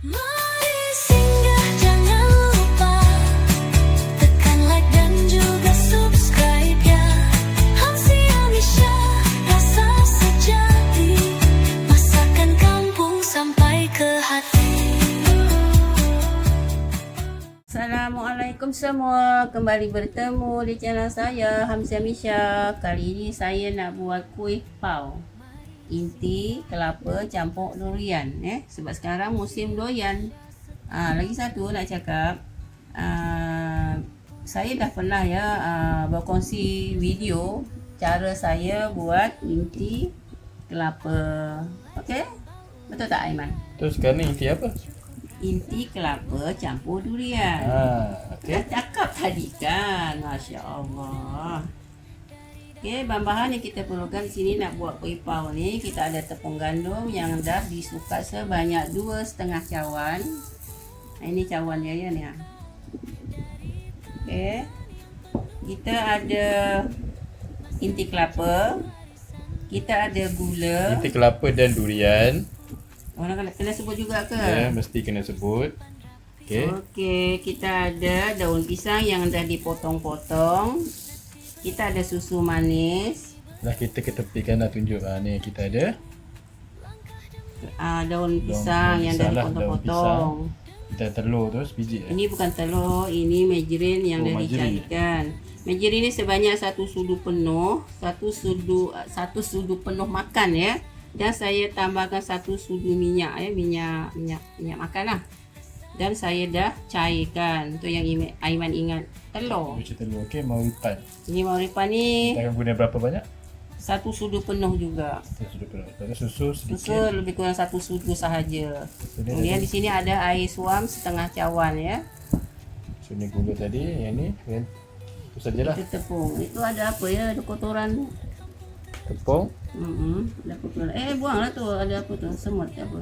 Mari singgah, jangan lupa tekan like dan juga subscribe ya. Hamsi Amisha, rasa sejati, masakan kampung sampai ke hati. Assalamualaikum semua, kembali bertemu di channel saya Hamsi Amisha. Kali ini saya nak buat kuih pau inti kelapa campur durian sebab sekarang musim durian. Lagi satu nak cakap, saya dah pernah berkongsi video cara saya buat inti kelapa. Okey, betul tak Aiman? Terus sekarang ni inti apa? Inti kelapa campur durian. Okey. Dah cakap tadi kan, Masya Allah. Okey, bahan-bahan yang kita perlukan di sini nak buat kuih pau ni, kita ada tepung gandum yang dah disukat sebanyak 2,5 cawan. Ini cawan dia ya ni. Okey. Kita ada inti kelapa. Kita ada gula. Inti kelapa dan durian. Orang kena sebut juga ke? Ya, mesti kena sebut. Okey. Okey, kita ada daun pisang yang dah dipotong-potong. Kita ada susu manis. Dah kita ketepikan dah tunjuk. Ni kita ada Daun pisang yang dah dipotong-potong. Kita ada telur tu sebiji. Ini bukan telur, ini margarin yang dah margarin. dicairkan. Margarin ni sebanyak 1 sudu penuh, 1 sudu penuh makan ya. Dan saya tambahkan 1 sudu minyak ya, minyak makan lah. Dan saya dah cairkan. Tu yang Aiman ingat, telur. Macam telur. Okey, mauripan. Ini mauripan ni Kita akan guna berapa banyak? 1 sudu penuh juga. Kita sudah penuh. Lepas tu susu Susu sedikit. lebih kurang 1 sudu sahaja. Ini Kemudian ada- di sini ada air suam setengah cawan ya. So ni gula tadi, yang ni kan. Itu sajalah. Itu tepung. Itu ada apa ya? Ada kotoran. Tepung. Ada kotoran. Buanglah tu. Ada apa tu? Semut ke apa?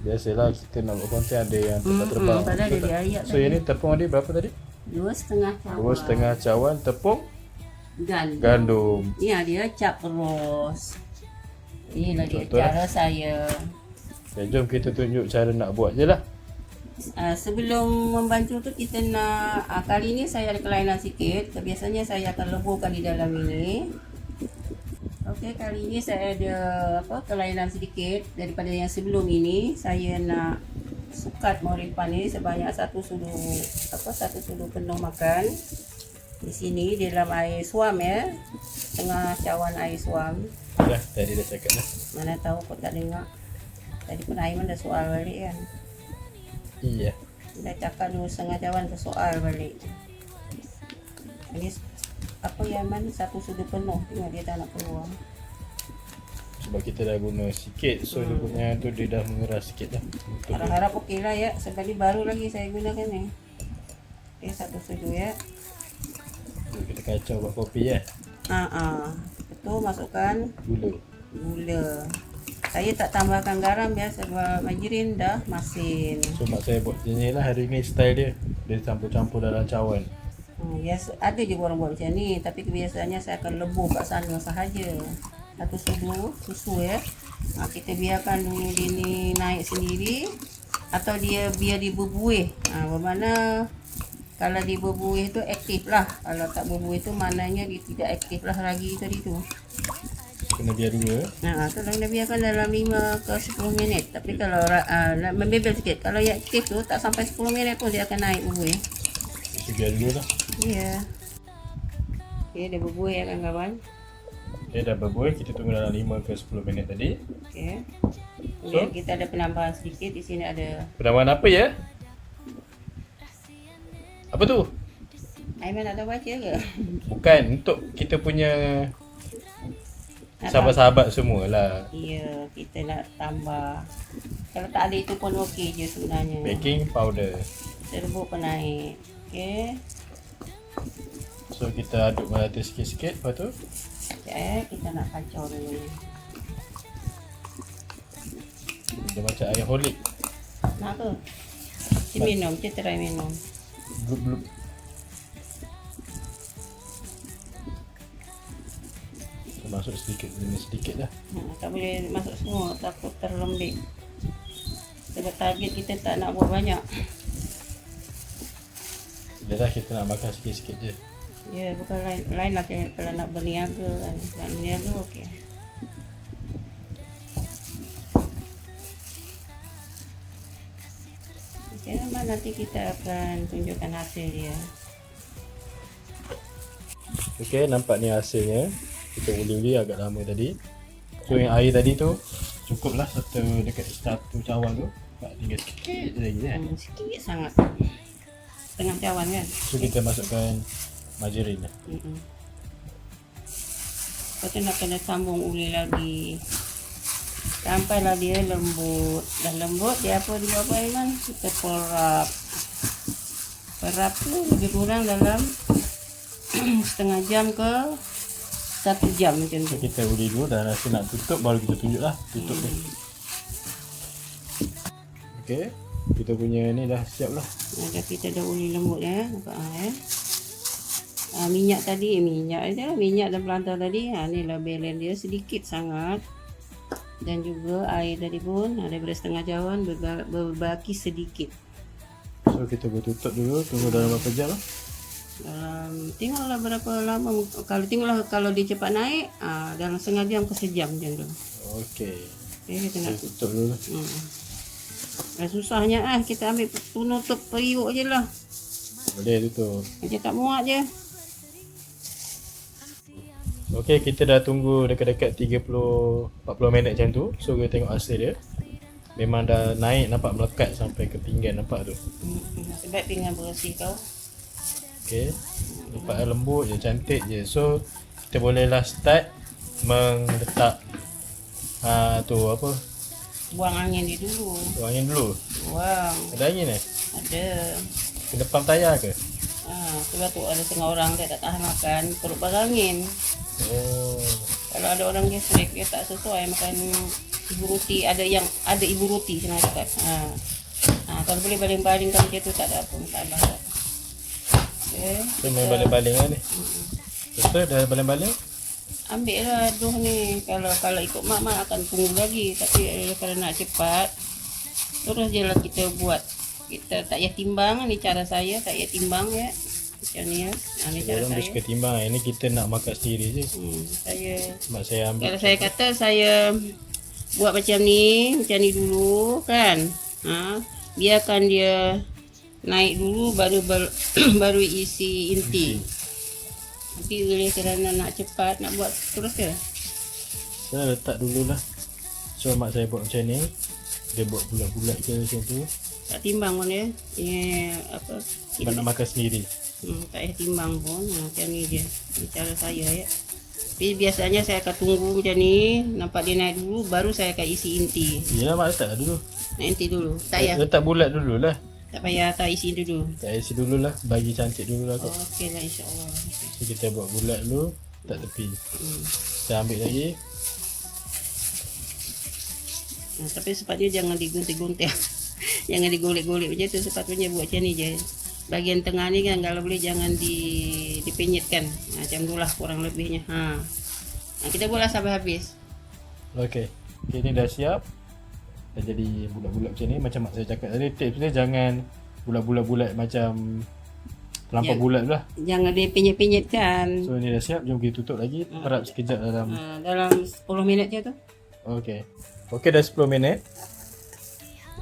Biasalah kita nak buat konten ada yang terbang. Padahal dia diayak So tadi. yang ni tepung dia berapa tadi? 2,5 cawan. 2,5 cawan tepung Gandum. gandum. Ya, dia cap terus. Inilah dia Betul, cara saya. Okay, jom kita tunjuk cara nak buat je lah. Sebelum membantu tu kita nak kali ni saya ada kelainan sikit. Biasanya saya akan leburkan di dalam ini. Okey, kali ini saya ada kelainan sedikit daripada yang sebelum ini. Saya nak sukat mauripan ni sebanyak 1 sudu penuh makan. Di sini di dalam air suam ya. Setengah cawan air suam. Dah, tadi dah cakap dah. Mana tahu kau tak dengar. Tadi pun Aiman dah soal balik kan. Iya. Dah cakap 2,5 cawan tu soal balik. Ini apa yang mana 1 sudu penuh. Tengok dia tak nak keluar. Sebab kita dah guna sikit, so dia punya tu dia dah mengeras sikit dah. Untuk Harap-harap okey lah ya. Sebab ni baru lagi saya gunakan ni. Okey, 1 sudu ya. kita kacau buat kopi ya. Betul, masukkan Gula. Saya tak tambahkan garam ya sebab margarin dah masin. So mak saya buat macam ni lah hari ni style dia. Dia campur-campur dalam cawan. Yes, ada je orang buat macam ni, tapi kebiasaannya saya akan lebur kat sana sahaja. 1 sudu susu ya. Kita biarkan dulu dia ni naik sendiri atau dia biar dia berbuih. Bermakna kalau dia berbuih tu aktif lah. Kalau tak berbuih tu maknanya dia tidak aktif lah ragi tadi tu. Kena biar dulu. Tu kena biarkan dalam 5 ke 10 minit. Tapi kalau nak membebel sikit, kalau yang aktif tu tak sampai 10 minit pun dia akan naik berbuih. So biar dulu lah. Ya. Okey, dia berbuih ya kawan-kawan. Okay, dah berbuih. Kita tunggu dalam 5 ke 10 minit tadi. Okey. Kemudian kita ada penambahan sedikit. Di sini ada Penambahan apa ya? Apa tu? Aiman nak tahu baca ke? Bukan, untuk kita punya sahabat-sahabat semua lah. Ya, kita nak tambah. Kalau tak ada itu pun okey je sebenarnya. Baking powder. Kita rebus pun naik. Okey. So kita aduk merata sikit-sikit. Lepas tu Sekejap kita nak kacau dulu. dia macam air holik. Nak ke? Kita minum, kita try minum. Blub-blub. Masuk sedikit demi sedikit lah. Tak boleh masuk semua, takut terlembik. Kita Sebab target kita tak nak buat banyak. Dah dah kita nak makan sikit-sikit je. Ya, bukan lain lah kalau nak berniaga kan. Nak berniaga okey. Okey, nanti kita akan tunjukkan hasil dia. Okey, nampak ni hasilnya. Kita uli agak lama tadi. So yang air tadi tu cukup lah dekat satu cawan tu. Tak tinggal sikit je lagi kan. Sikit sangat. Setengah cawan kan. So kita masukkan margarin lah. Lepas tu nak kena sambung uli lagi. Sampailah dia lembut. Dah lembut dia apa dia buat Aiman? Kita perap. Perap tu lebih kurang dalam setengah jam ke 1 jam macam tu. So kita uli dulu dan rasa nak tutup baru kita tunjuk lah. Tutup dia. Okey. Kita punya ni dah siap lah. Dah kita dah uli lembut ya. Nampak minyak tadi, minyak dan pelantar tadi. Ni lah balance dia sedikit sangat. Dan juga air tadi pun daripada setengah cawan berbaki sedikit. So kita boleh tutup dulu, tunggu dalam berapa jam lah. Tengoklah berapa lama. Kalau dia cepat naik, dalam setengah jam ke sejam macam tu. Okey. Okay, kita nak tutup dulu. Susahnya kita ambil penutup periuk je lah. Boleh tutup. Macam tak muat je. Okey, kita dah tunggu dekat-dekat 30-40 minit macam tu. So kita tengok hasil dia. Memang dah naik, nampak melekat sampai ke pinggan, nampak tu. Sebab pinggan bersih kau. Okey. Nampak lembut je, cantik je. So kita bolehlah start meletak Buang angin dia dulu. buang angin dulu. Buang. Ada angin Ada. Kena pam tayar ke? Sebab tu ada setengah orang dia tak tahan makan perut berangin. Oh. Kalau ada orang gastrik dia tak sesuai makan ibu roti, ada ibu roti senang cakap. Kalau boleh baling-balingkan macam tu tak ada apa masalah. Okey. So main baling-baling lah ni. Betul dah baling-baling? Ambil lah aduh ni. Kalau ikut mak akan tunggu lagi. Tapi kalau nak cepat, terus je lah kita buat. Kita tak payah timbang. Ni cara saya, tak payah timbang ya. Macam ni ya. Ni cara Orang dia saya. suka timbang. Ini kita nak makan sendiri je. Sebab saya ambil. Kalau saya kata saya buat macam ni dulu kan. Biarkan dia naik dulu baru isi inti. Tapi oleh kerana nak cepat nak buat terus ke? Saya letak dululah. So mak saya buat macam ni. Dia buat bulat-bulat ke macam tu. Tak timbang pun ya. Sebab nak makan sendiri. Tak payah timbang pun. Macam ni je. Ini cara saya ya. Tapi biasanya saya akan tunggu macam ni. Nampak dia naik dulu baru saya akan isi inti. Yelah mak letak dulu. Nak inti dulu. Tak payah. Letak bulat dululah. Tak payah tak isi dulu. Tak isi dululah. Bagi cantik dululah kot. Okey lah insya-Allah. So kita buat bulat dulu. Tak tepi. Kita ambil lagi. Tapi sepatutnya jangan digunting-gunting. Jangan digolek-golek macam tu. Sepatutnya buat macam ni je. Bahagian tengah ni kan kalau boleh jangan dipenyetkan. Macam tu lah kurang lebihnya. Kita buatlah sampai habis. Okey. Okay, ni dah siap. Dah jadi bulat-bulat macam ni. Macam mak saya cakap tadi, tips dia jangan bulat-bulat macam terlampau bulat lah. Jangan dipenyet-penyetkan. So ni dah siap. Jom kita tutup lagi. Harap sekejap dalam Dalam 10 minit je tu. Okey. Okey dah 10 minit.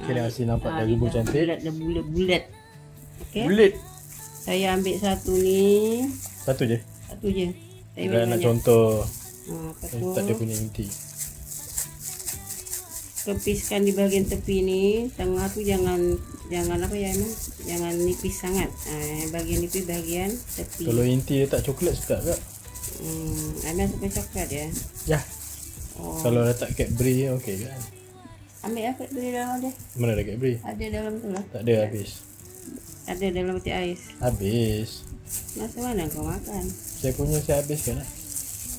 Okey dah hasil nampak dah rebus cantik. Bulat. Okey. Bulat. Saya ambil satu ni. Satu je. Satu je. Saya Kita nak banyak. contoh Lepas tu tak dia punya inti. kepiskan di bahagian tepi ni. Tengah tu jangan apa ya Emang? Jangan nipis sangat. Bahagian nipis bahagian tepi. Kalau inti letak coklat sedap tak? Ambil sampai coklat ya. Ya. Kalau letak Cadbury okey kan? Ambil apa beli dalam dia? Mana ada Cadbury? Ada dalam tu lah. Tak ada habis. Ada dalam peti ais. Habis. Masa mana kau makan? Saya punya saya habiskan lah.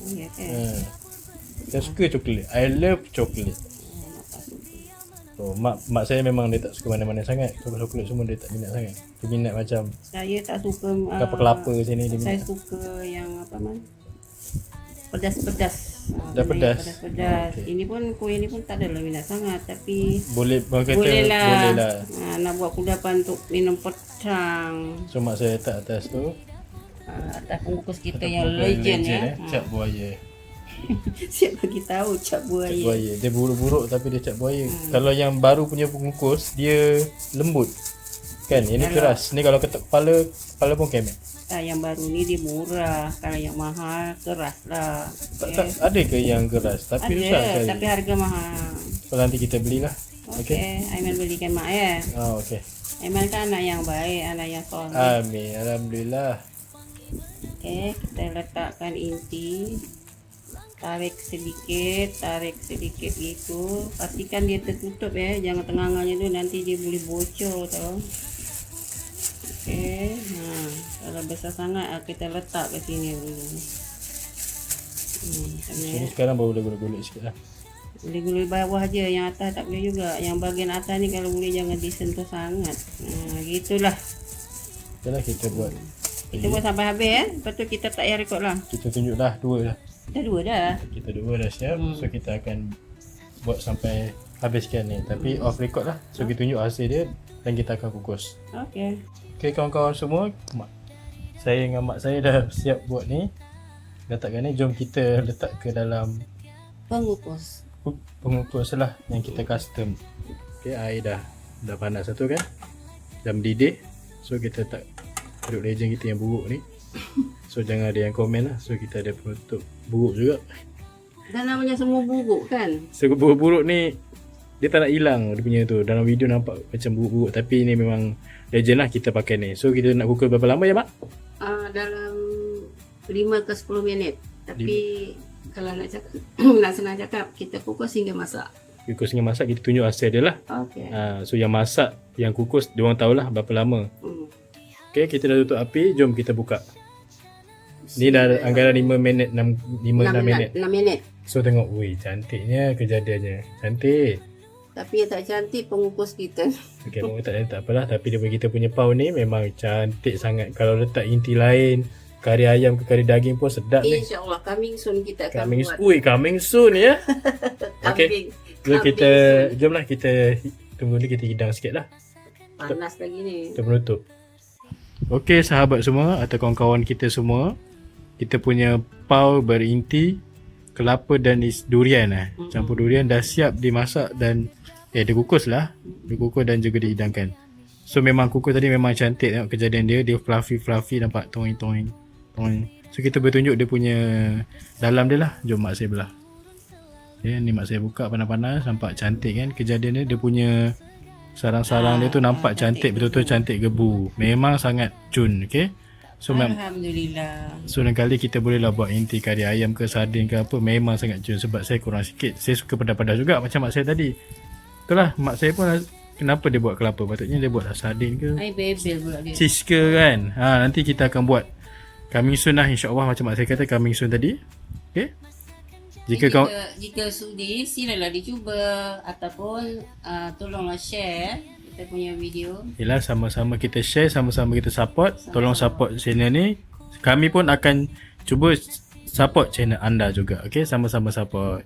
Oh ya kan. Saya suka coklat. I love coklat. So, mak saya memang dia tak suka mana-mana sangat. Coklat semua dia tak minat sangat. Dia minat macam Saya tak suka kelapa-kelapa sini dia saya minat. suka yang apa man? Pedas-pedas. Dah pedas. Pedas-pedas. Ini pun kuih ni pun tak adalah minat sangat, tapi Boleh orang kata boleh lah. boleh lah. Nak buat kudapan untuk minum petang. So mak saya letak atas tu Atas pembungkus kita Ataupun yang legend ya. cap buaya. Siap bagi tahu cap Cap buaya. buaya. Dia buruk-buruk tapi dia cap buaya. Kalau yang baru punya bungkus dia lembut. Kan? Ini keras. Ni kalau ketuk kepala pun kemek. Yang baru ni dia murah. Kalau yang mahal keras lah. Tak, ada ke yang keras? Tapi susah Ada, sekali. tapi harga mahal. So nanti kita belilah. Okey, Aiman belikan mak ya. Okey. Aiman kan anak yang baik, anak yang soleh. Amin. Alhamdulillah. Okey, kita letakkan inti. Tarik sedikit gitu. Pastikan dia tertutup ya, jangan tengah-tengahnya tu nanti dia boleh bocor tau. Okey, kalau besar sangat kita letak ke sini dulu. Sini sekarang baru dah golek-golek sikit lah. Boleh gulai bawah je, yang atas tak boleh juga. Yang bahagian atas ni kalau boleh jangan disentuh sangat. Gitulah. Itulah kita buat. Kita buat sampai habis Lepas tu kita tak payah rekod lah. Kita tunjuk dah dua dah. Kita dua dah. Kita dua dah siap. So kita akan buat sampai habiskan ni. Tapi off record lah. So kita tunjuk hasil dia dan kita akan kukus. Okey. Okay kawan-kawan semua, saya dengan mak saya dah siap buat ni. Letakkan ni, jom kita letak ke dalam pengukus lah yang kita custom. Okay, air dah panas satu kan. Dah mendidih. So kita letak produk legend kita yang buruk ni. So jangan ada yang komen lah. So kita ada penutup buruk juga. Dan namanya semua buruk kan. So buruk-buruk ni dia tak nak hilang dia punya tu. Dalam video nampak macam buruk-buruk, tapi ni memang legend lah kita pakai ni. So kita nak kukus berapa lama ya mak? Dalam 5 ke 10 minit. Tapi kalau nak cakap nak senang cakap, kita kukus hingga masak. Kukus hingga masak, kita tunjuk hasil dia lah. Okey. So yang masak, yang kukus, dia orang tahulah berapa lama. Okay, kita dah tutup api, jom kita buka. Ni dah anggaran 5 minit, 6 minit. 6 minit. So tengok, wih cantiknya kejadiannya. Cantik. Tapi yang tak cantik pengukus kita. Okay, orang tak apalah. Tapi daripada kita punya pau ni memang cantik sangat. Kalau letak inti lain, kari ayam ke kari daging pun sedap ni. InsyaAllah coming soon kita akan buat. Coming soon ya. Kambing. So jomlah kita tunggu ni, kita hidang sikit lah. Panas lagi ni. Kita menutup. Okey sahabat semua atau kawan-kawan kita semua, kita punya pau berinti kelapa dan durian campur durian dah siap dimasak dan dikukus lah. Dikukus dan juga dihidangkan. So memang kukus tadi memang cantik, tengok kejadian dia fluffy nampak toing. So kita bertunjuk dia punya dalam dia lah. Jom mak saya belah. Okay, ni mak saya buka panas-panas, nampak cantik kan kejadian dia punya sarang-sarang dia tu nampak cantik, betul-betul cantik gebu. Memang sangat cun. Okay, so Alhamdulillah. So lain kali kita boleh lah buat inti kari ayam ke sardin ke apa, memang sangat cun. Sebab saya kurang sikit, saya suka pedas-pedas juga macam mak saya tadi. Itulah mak saya pun kenapa dia buat kelapa, patutnya dia buat sardin ke Bebel pula dia. cheese ke kan. Nanti kita akan buat coming soon lah, insyaAllah. Macam mak saya kata coming soon tadi. Okay, jika sudi silalah dicuba ataupun tolonglah share kita punya video. Yelah, sama-sama kita share, sama-sama kita support. Tolong support channel ni. Kami pun akan cuba support channel anda juga. Okay, sama-sama support.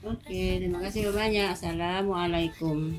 Okey, terima kasih banyak. Assalamualaikum.